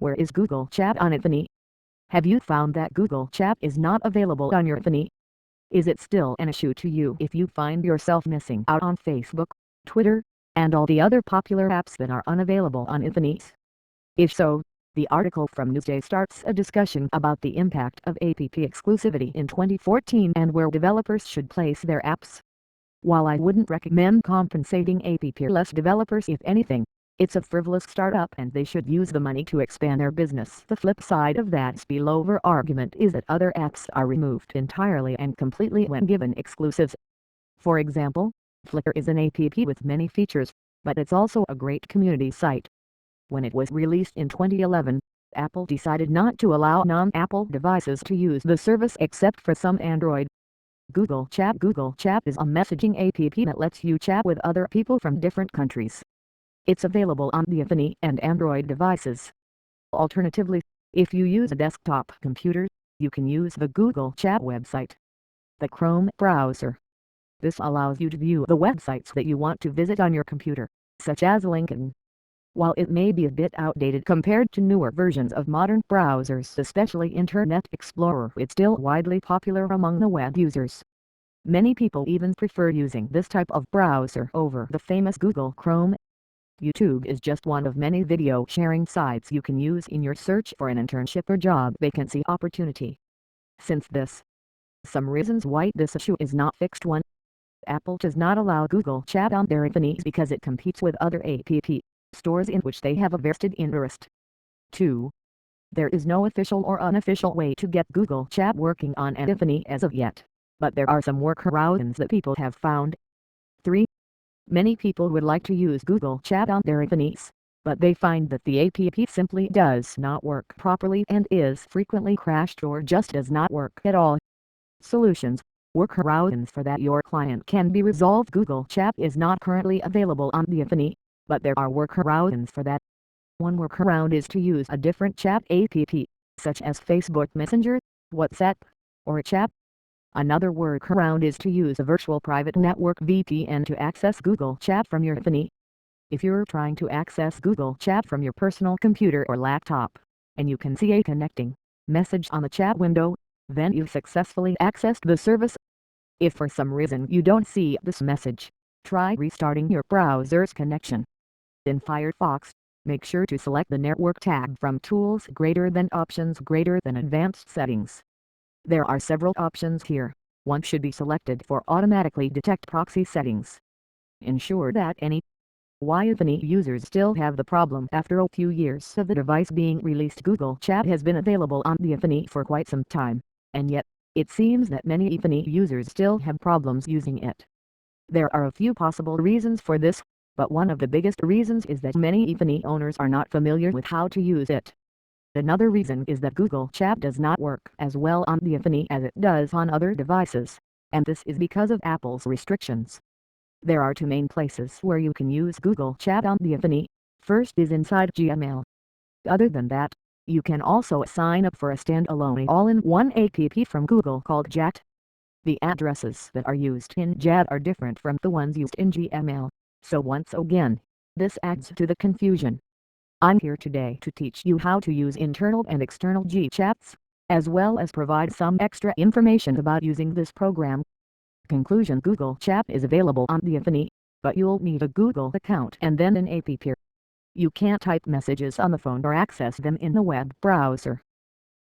Where is Google Chat on iPhone? Have you found that Google Chat is not available on your iPhone? Is it still an issue to you if you find yourself missing out on Facebook, Twitter, and all the other popular apps that are unavailable on iPhones? If so, the article from Newsday starts a discussion about the impact of app exclusivity in 2014 and where developers should place their apps. While I wouldn't recommend compensating app-less developers if anything, it's a frivolous startup and they should use the money to expand their business. The flip side of that spillover argument is that other apps are removed entirely and completely when given exclusives. For example, Flickr is an app with many features, but it's also a great community site. When it was released in 2011, Apple decided not to allow non-Apple devices to use the service except for some Android. Google Chat is a messaging app that lets you chat with other people from different countries. It's available on the iPhone and Android devices. Alternatively, if you use a desktop computer, you can use the Google Chat website, the Chrome browser. This allows you to view the websites that you want to visit on your computer, such as LinkedIn. While it may be a bit outdated compared to newer versions of modern browsers, especially Internet Explorer, it's still widely popular among the web users. Many people even prefer using this type of browser over the famous Google Chrome. YouTube is just one of many video sharing sites you can use in your search for an internship or job vacancy opportunity. Since this, some reasons why this issue is not fixed. 1. Apple does not allow Google Chat on their iPhones because it competes with other app stores in which they have a vested interest. 2. There is no official or unofficial way to get Google Chat working on an iPhone as of yet, but there are some workarounds that people have found. 3. Many people would like to use Google Chat on their iPhones, but they find that the app simply does not work properly and is frequently crashed or just does not work at all. Solutions. Workarounds for that your client can be resolved. Google Chat is not currently available on the iPhone, but there are workarounds for that. One workaround is to use a different chat app, such as Facebook Messenger, WhatsApp, or Chat. Another workaround is to use a virtual private network VPN to access Google Chat from your iPhone. If you're trying to access Google Chat from your personal computer or laptop, and you can see a connecting message on the chat window, then you've successfully accessed the service. If for some reason you don't see this message, try restarting your browser's connection. In Firefox, make sure to select the Network tab from Tools greater than Options greater than Advanced Settings. There are several options here. One should be selected for automatically detect proxy settings. Ensure that any iPhone users still have the problem after a few years of the device being released. Google Chat has been available on the iPhone for quite some time, and yet, it seems that many iPhone users still have problems using it. There are a few possible reasons for this, but one of the biggest reasons is that many iPhone owners are not familiar with how to use it. Another reason is that Google Chat does not work as well on the iPhone as it does on other devices, and this is because of Apple's restrictions. There are two main places where you can use Google Chat on the iPhone. First is inside Gmail. Other than that, you can also sign up for a standalone all-in-one app from Google called Chat. The addresses that are used in Chat are different from the ones used in Gmail, so once again, this adds to the confusion. I'm here today to teach you how to use internal and external Gchats, as well as provide some extra information about using this program. Conclusion: Google Chat is available on the iPhone, but you'll need a Google account and then an app. You can't type messages on the phone or access them in the web browser.